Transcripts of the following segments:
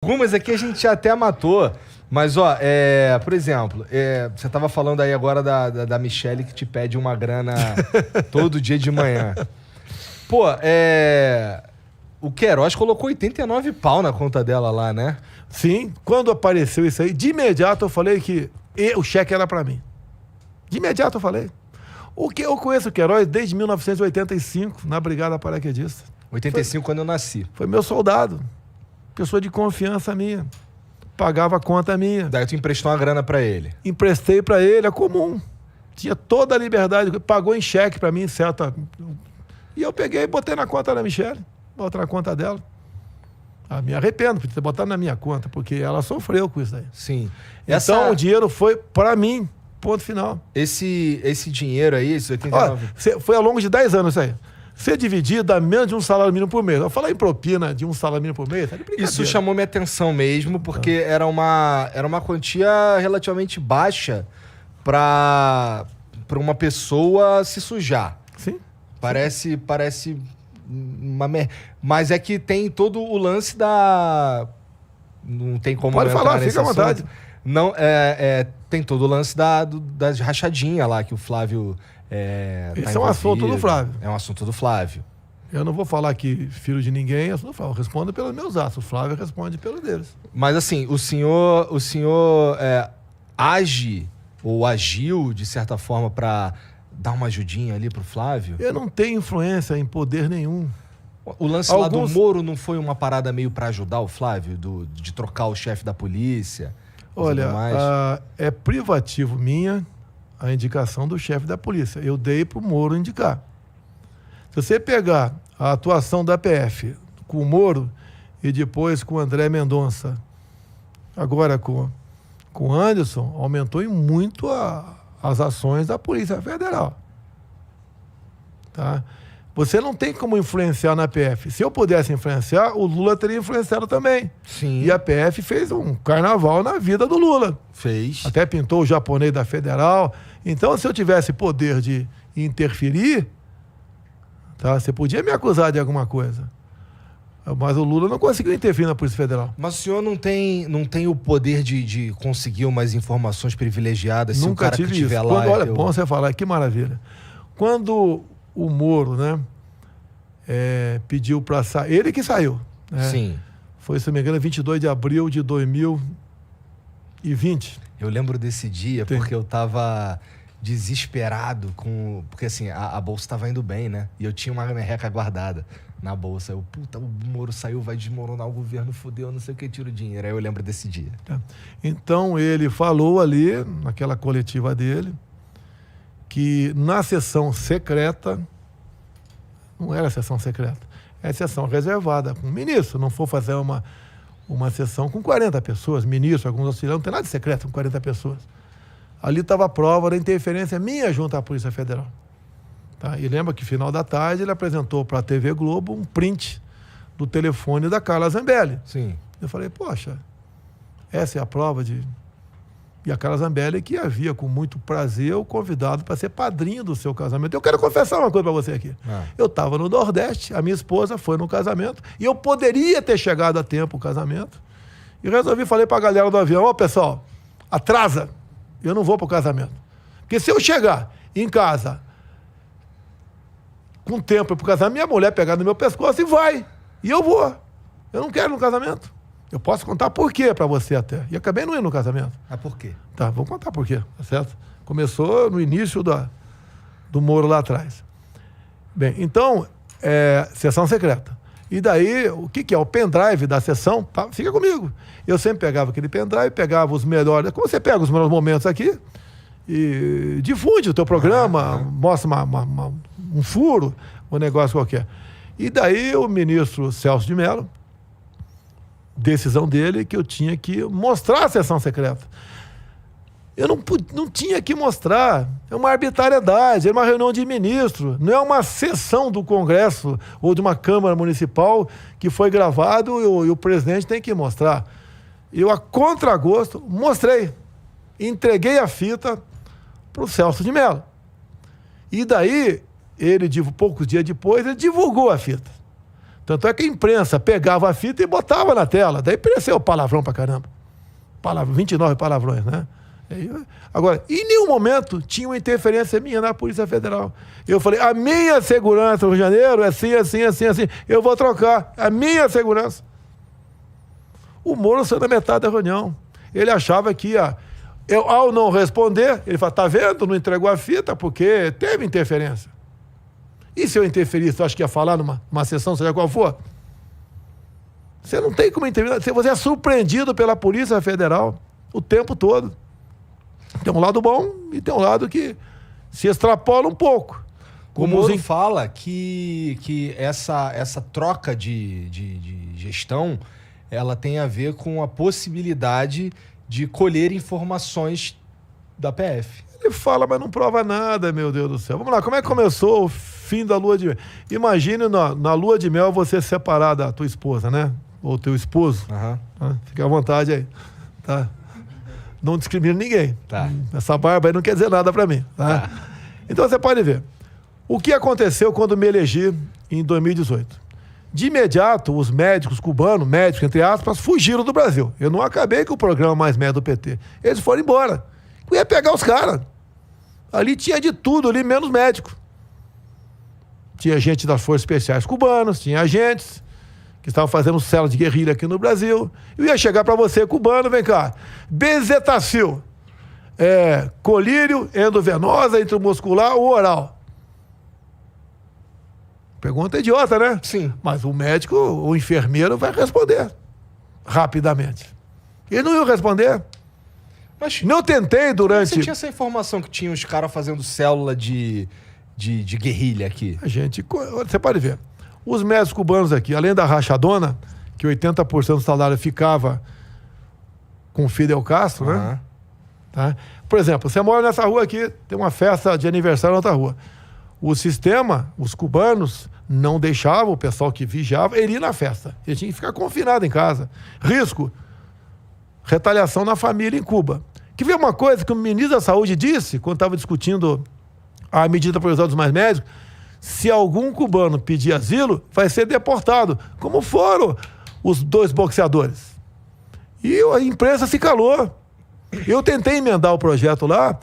Algumas aqui a gente até matou. Mas, ó, por exemplo, você tava falando aí agora da Michelle que te pede uma grana todo dia de manhã. Pô, o Queiroz colocou 89 pau na conta dela lá, né? Sim, quando apareceu isso aí, de imediato eu falei que o cheque era pra mim. De imediato eu falei. Eu conheço o Queiroz desde 1985, na Brigada Paraquedista. 85, quando eu nasci. Foi meu soldado. Pessoa de confiança minha. Pagava a conta minha. Daí tu emprestou uma grana pra ele. Emprestei pra ele, é comum. Tinha toda a liberdade. Pagou em cheque pra mim, certo? E eu peguei e botei na conta da Michelle. Botei na conta dela. Me arrependo por ter botado na minha conta, porque ela sofreu com isso aí. Sim. Então o dinheiro foi pra mim. Ponto final. Esse dinheiro aí, esses 89... Foi ao longo de 10 anos isso aí. Ser dividido dá menos de um salário mínimo por mês. Eu falar em propina de um salário mínimo por mês, isso chamou minha atenção mesmo, porque era uma quantia relativamente baixa para uma pessoa se sujar. Sim. Parece mas é que tem todo o lance da... Não tem como... Pode falar, fica à vontade. Não, tem todo o lance das rachadinhas lá que o Flávio... Esse é um assunto do Flávio. É um assunto do Flávio. Eu não vou falar que filho de ninguém é assunto do Flávio. Eu respondo pelos meus atos. O Flávio responde pelos deles. Mas assim, o senhor age ou agiu de certa forma para dar uma ajudinha ali pro Flávio? Eu não tenho influência em poder nenhum. O lance lá do Moro não foi uma parada meio para ajudar o Flávio? De trocar o chefe da polícia? Olha, é privativo minha a indicação do chefe da polícia. Eu dei pro Moro indicar. Se você pegar a atuação da PF com o Moro e depois com o André Mendonça, agora com o Anderson, aumentou em muito as ações da Polícia Federal. Tá? Você não tem como influenciar na PF. Se eu pudesse influenciar, o Lula teria influenciado também. Sim. E a PF fez um carnaval na vida do Lula. Fez. Até pintou o japonês da Federal. Então, se eu tivesse poder de interferir, tá, você podia me acusar de alguma coisa. Mas o Lula não conseguiu intervir na Polícia Federal. Mas o senhor não tem o poder de conseguir umas informações privilegiadas? Nunca se o cara tive que estiver isso. lá... Olha, bom você falar, que maravilha. Quando o Moro, né, pediu para sair, ele que saiu. Né? Sim. Foi, se não me engano, 22 de abril de 2020. Eu lembro desse dia. Sim. Porque eu tava desesperado porque assim, a bolsa estava indo bem, né? E eu tinha uma merreca guardada na bolsa. O Moro saiu, vai desmoronar o governo, fudeu, não sei o que, tira o dinheiro. Aí eu lembro desse dia. Tá. Então ele falou ali, naquela coletiva dele, que na sessão secreta, não era sessão secreta, é sessão reservada com o ministro. Não for fazer uma sessão com 40 pessoas, ministro, alguns auxiliares, não tem nada de secreto com 40 pessoas. Ali estava a prova da interferência minha junto à Polícia Federal. Tá? E lembra que, final da tarde, ele apresentou para a TV Globo um print do telefone da Carla Zambelli. Sim. Eu falei, poxa, essa é a prova de... E a Carla Zambelli, que havia, com muito prazer, o convidado para ser padrinho do seu casamento. Eu quero confessar uma coisa para você aqui. Eu estava no Nordeste, a minha esposa foi no casamento, e eu poderia ter chegado a tempo o casamento. E falei para a galera do avião, pessoal, atrasa, eu não vou para o casamento. Porque se eu chegar em casa com tempo para o casamento, minha mulher pegar no meu pescoço e vai. E eu vou. Eu não quero ir no casamento. Eu posso contar por quê para você até. E acabei não indo no casamento. Por quê? Tá, vou contar por quê, tá certo? Começou no início do Moro lá atrás. Bem, então, sessão secreta. E daí, o que é? O pendrive da sessão, tá? Fica comigo. Eu sempre pegava aquele pendrive, pegava os melhores... Como você pega os melhores momentos aqui e difunde o teu programa, mostra um furo, um negócio qualquer. E daí o ministro Celso de Mello, decisão dele, que eu tinha que mostrar a sessão secreta. Eu não tinha que mostrar. É uma arbitrariedade, é uma reunião de ministro, não é uma sessão do Congresso ou de uma Câmara Municipal que foi gravado e o presidente tem que mostrar. Eu, a contragosto, mostrei. Entreguei a fita para o Celso de Mello. E daí, poucos dias depois, ele divulgou a fita. Tanto é que a imprensa pegava a fita e botava na tela. Daí apareceu palavrão pra caramba. 29 palavrões, né? Agora, em nenhum momento tinha uma interferência minha na Polícia Federal. Eu falei, a minha segurança no Rio de Janeiro é assim, assim, assim, assim. Eu vou trocar a minha segurança. O Moro saiu na metade da reunião. Ele achava que ao não responder, ele fala, tá vendo? Não entregou a fita porque teve interferência. E se eu interferisse, tu acha que ia falar numa sessão, seja qual for? Você não tem como intervir. Você é surpreendido pela Polícia Federal o tempo todo. Tem um lado bom e tem um lado que se extrapola um pouco. O Moro fala que essa troca de gestão, ela tem a ver com a possibilidade de colher informações da PF. Ele fala, mas não prova nada, meu Deus do céu. Vamos lá, como é que começou o fim da lua de mel? Imagine na lua de mel você separar da tua esposa, né? Ou teu esposo. Uhum. Fica à vontade aí. Tá? Não discrimina ninguém. Tá. Essa barba aí não quer dizer nada pra mim. Tá? Então você pode ver. O que aconteceu quando me elegi em 2018? De imediato, os médicos cubanos, médicos entre aspas, fugiram do Brasil. Eu não acabei com o programa Mais Médio do PT. Eles foram embora. Eu ia pegar os caras. Ali tinha de tudo, ali menos médico. Tinha gente das Forças Especiais cubanos, tinha agentes que estavam fazendo célula de guerrilha aqui no Brasil. Eu ia chegar para você, cubano, vem cá. Bezetacil. Colírio, endovenosa, intramuscular ou oral? Pergunta idiota, né? Sim. Mas o médico, o enfermeiro vai responder rapidamente. Ele não ia responder. Mas não tentei durante... Você tinha essa informação que tinha os caras fazendo célula de guerrilha aqui? Você pode ver. Os médicos cubanos aqui, além da rachadona, que 80% do salário ficava com Fidel Castro, né? Tá? Por exemplo, você mora nessa rua aqui, tem uma festa de aniversário na outra rua. O sistema, os cubanos, não deixavam o pessoal que vigiava ele ir na festa. Ele tinha que ficar confinado em casa. Risco. Retaliação na família em Cuba. Que veio uma coisa que o ministro da Saúde disse, quando estava discutindo a medida provisória dos mais médicos, se algum cubano pedir asilo, vai ser deportado, como foram os 2 boxeadores. E a imprensa se calou. Eu tentei emendar o projeto lá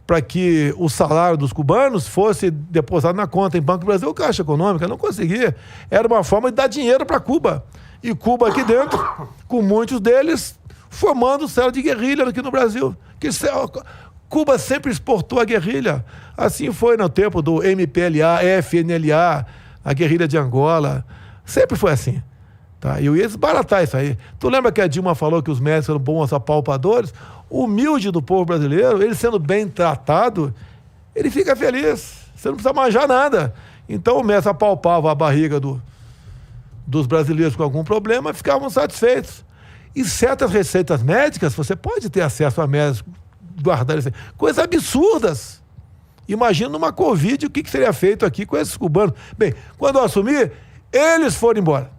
para que o salário dos cubanos fosse depositado na conta em Banco do Brasil ou Caixa Econômica. Não conseguia. Era uma forma de dar dinheiro para Cuba. E Cuba aqui dentro, com muitos deles formando célula de guerrilha aqui no Brasil. Cuba sempre exportou a guerrilha. Assim foi no tempo do MPLA, FNLA, a guerrilha de Angola. Sempre foi assim. Tá? Eu ia desbaratar isso aí. Tu lembra que a Dilma falou que os médicos eram bons apalpadores? O humilde do povo brasileiro, ele sendo bem tratado, ele fica feliz. Você não precisa manjar nada. Então o médico apalpava a barriga dos brasileiros com algum problema e ficavam satisfeitos. E certas receitas médicas, você pode ter acesso a médicos, guardar isso. Coisas absurdas. Imagina numa Covid, o que seria feito aqui com esses cubanos. Bem, quando eu assumi, eles foram embora.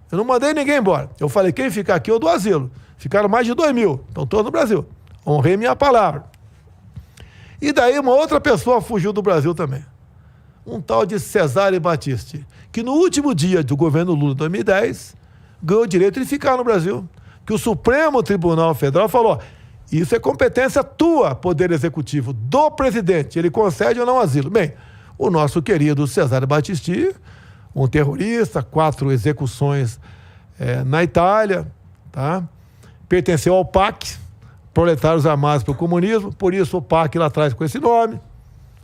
Eu não mandei ninguém embora. Eu falei, quem ficar aqui eu dou asilo. Ficaram mais de 2.000. Estão todos no Brasil. Honrei minha palavra. E daí uma outra pessoa fugiu do Brasil também. Um tal de Cesare Battisti, que no último dia do governo Lula, 2010, ganhou o direito de ficar no Brasil. Que o Supremo Tribunal Federal falou, isso é competência tua, Poder Executivo, do presidente. Ele concede ou não asilo. Bem, o nosso querido Cesare Battisti, um terrorista, 4 execuções na Itália, tá? Pertenceu ao PAC, Proletários Armados pelo Comunismo, por isso o PAC lá atrás com esse nome.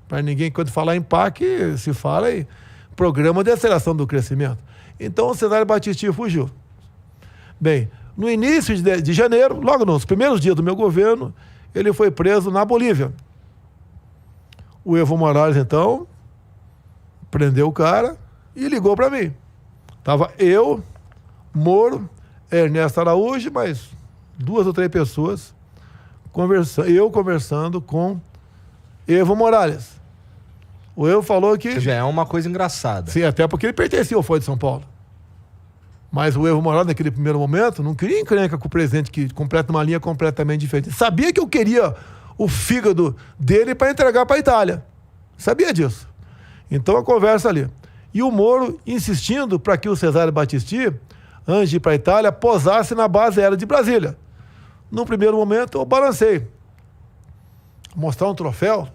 Para ninguém, quando falar em PAC, se fala em Programa de Aceleração do Crescimento. Então o Cesare Battisti fugiu. Bem, no início de janeiro, logo nos primeiros dias do meu governo, ele foi preso na Bolívia. O Evo Morales, então, prendeu o cara e ligou para mim. Tava eu, Moro, Ernesto Araújo, mas 2 ou 3 pessoas conversando com Evo Morales. O Evo falou que... Já é uma coisa engraçada. Sim, até porque ele pertencia ao Folha de São Paulo. Mas o Evo Morales, naquele primeiro momento, não queria encrenca com o presidente que completa uma linha completamente diferente. Sabia que eu queria o fígado dele para entregar para a Itália. Sabia disso. Então a conversa ali. E o Moro insistindo para que o Cesare Battisti, antes de ir para a Itália, posasse na base aérea de Brasília. No primeiro momento, eu balancei. Mostrar um troféu,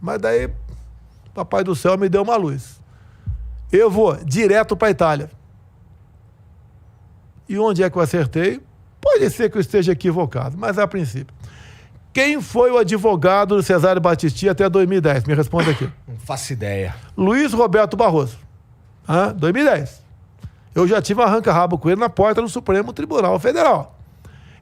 mas daí Papai do Céu me deu uma luz. Eu vou direto para a Itália. E onde é que eu acertei? Pode ser que eu esteja equivocado, mas a princípio. Quem foi o advogado do Cesare Battisti até 2010? Me responda aqui. Não faço ideia. Luiz Roberto Barroso. 2010. Eu já tive um arranca-rabo com ele na porta do Supremo Tribunal Federal.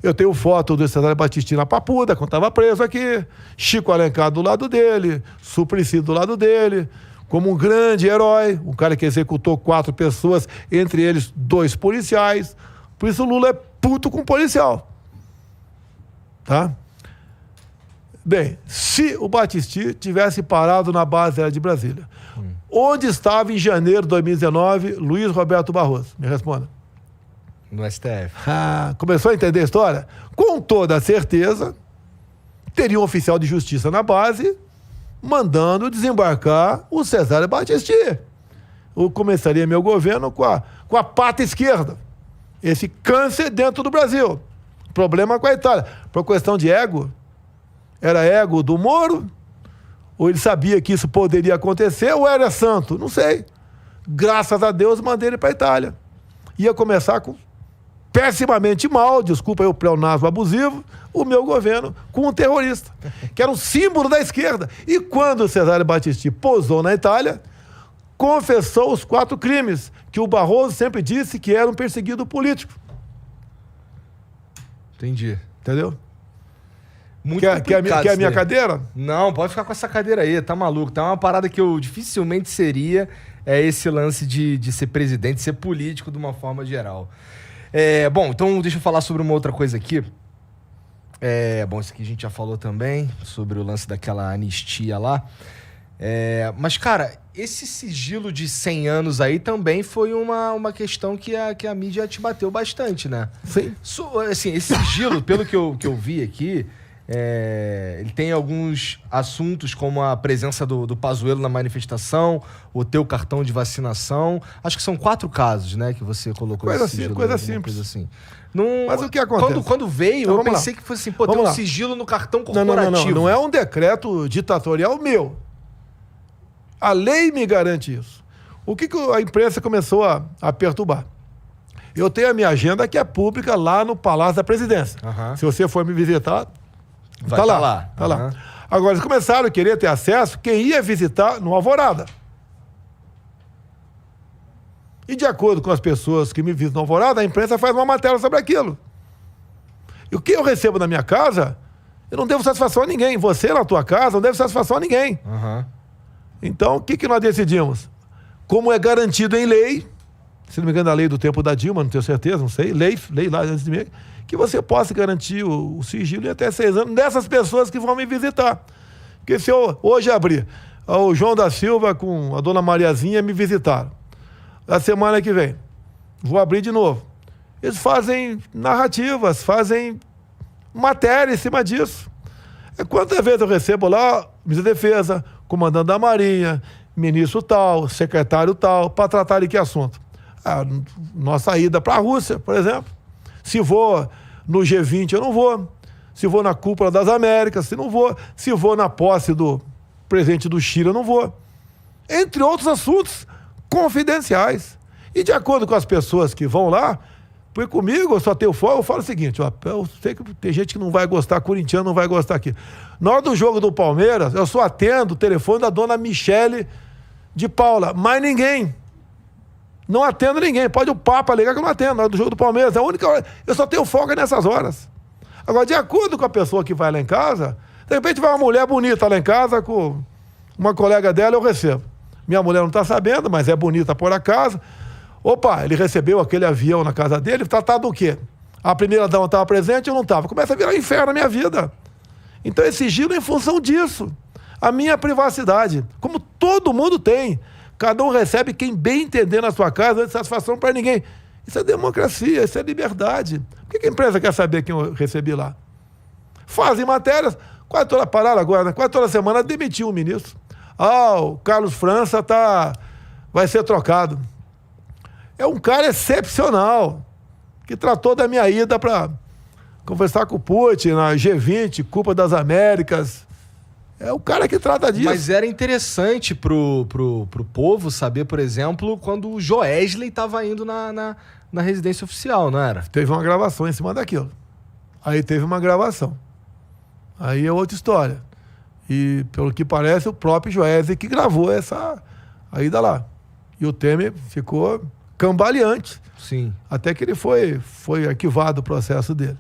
Eu tenho foto do Cesare Battisti na Papuda, quando estava preso aqui. Chico Alencar do lado dele. Suplicy do lado dele. Como um grande herói. Um cara que executou 4 pessoas, entre eles 2 policiais. Por isso o Lula é puto com policial. Tá? Bem, se o Battisti tivesse parado na base aérea de Brasília, onde estava em janeiro de 2019 Luiz Roberto Barroso? Me responda. No STF. Começou a entender a história? Com toda certeza, teria um oficial de justiça na base mandando desembarcar o Cesare Battisti. Eu começaria meu governo com a pata esquerda. Esse câncer dentro do Brasil. Problema com a Itália. Por questão de ego, era ego do Moro? Ou ele sabia que isso poderia acontecer? Ou era santo? Não sei. Graças a Deus, mandei ele para a Itália. Ia começar com pessimamente mal, desculpa aí o pleonasmo abusivo, o meu governo com um terrorista, que era um símbolo da esquerda. E quando o Cesare Battisti pousou na Itália, confessou os 4 crimes que o Barroso sempre disse que era um perseguido político. Entendi. Entendeu? Muito Quer a minha cadeira? Não, pode ficar com essa cadeira aí, tá maluco. Tá uma parada que eu dificilmente seria, esse lance de ser presidente, ser político de uma forma geral. Bom, então deixa eu falar sobre uma outra coisa aqui. Bom, isso aqui a gente já falou também, sobre o lance daquela anistia lá. Mas, cara, esse sigilo de 100 anos aí também foi uma questão que a mídia te bateu bastante, né? Sim. Assim, esse sigilo, pelo que eu vi aqui, ele tem alguns assuntos como a presença do Pazuello na manifestação, o teu cartão de vacinação. Acho que são 4 casos, né, que você colocou. Coisa sigilo, simples. assim. Mas o que acontece? Quando veio, então, eu pensei que fosse assim, tem um sigilo no cartão corporativo. Não é um decreto ditatorial meu. A lei me garante isso. O que a imprensa começou a perturbar? Eu tenho a minha agenda que é pública lá no Palácio da Presidência. Se você for me visitar, vai tá lá. Tá lá. Agora, eles começaram a querer ter acesso quem ia visitar no Alvorada. E de acordo com as pessoas que me visitam no Alvorada, a imprensa faz uma matéria sobre aquilo. E o que eu recebo na minha casa, eu não devo satisfação a ninguém. Você na tua casa não deve satisfação a ninguém. Então, o que nós decidimos? Como é garantido em lei, se não me engano, a lei do tempo da Dilma, não tenho certeza, não sei, lei lá antes de mim, que você possa garantir o sigilo em até 6 anos dessas pessoas que vão me visitar. Porque se eu hoje abrir, o João da Silva com a dona Mariazinha me visitaram. A semana que vem, vou abrir de novo. Eles fazem narrativas, fazem matéria em cima disso. Quantas vezes eu recebo lá, ministro da Defesa, comandante da Marinha, ministro tal, secretário tal, para tratar de que assunto? Nossa ida para a Rússia, por exemplo. Se vou no G20, eu não vou. Se vou na Cúpula das Américas, eu não vou. Se vou na posse do presidente do Chile, eu não vou. Entre outros assuntos confidenciais. E de acordo com as pessoas que vão lá, porque comigo eu só tenho foco, eu falo o seguinte, eu sei que tem gente que não vai gostar, corintiano não vai gostar aqui. Na hora do jogo do Palmeiras, eu só atendo o telefone da dona Michele de Paula, mais ninguém. Não atendo ninguém. Pode o Papa ligar que eu não atendo. Na hora do jogo do Palmeiras. É a única hora. Eu só tenho folga nessas horas. Agora, de acordo com a pessoa que vai lá em casa, de repente vai uma mulher bonita lá em casa com uma colega dela, eu recebo. Minha mulher não está sabendo, mas é bonita por acaso. Opa, ele recebeu aquele avião na casa dele, tratado do quê? A primeira dama estava presente, eu não estava. Começa a virar inferno na minha vida. Então, esse sigilo é em função disso. A minha privacidade. Como todo mundo tem. Cada um recebe quem bem entender na sua casa, não é satisfação para ninguém. Isso é democracia, isso é liberdade. Por que a empresa quer saber quem eu recebi lá? Fazem matérias, quase toda parada agora, né? Quase toda semana demitiu um ministro. O Carlos França está vai ser trocado. É um cara excepcional, que tratou da minha ida para conversar com o Putin na G20, Copa das Américas. É o cara que trata disso. Mas era interessante pro povo saber, por exemplo, quando o Joesley estava indo na residência oficial, não era? Teve uma gravação em cima daquilo. Aí teve uma gravação. Aí é outra história. E, pelo que parece, o próprio Joesley que gravou essa ida lá. E o Temer ficou cambaleante. Sim. Até que ele foi arquivado o processo dele.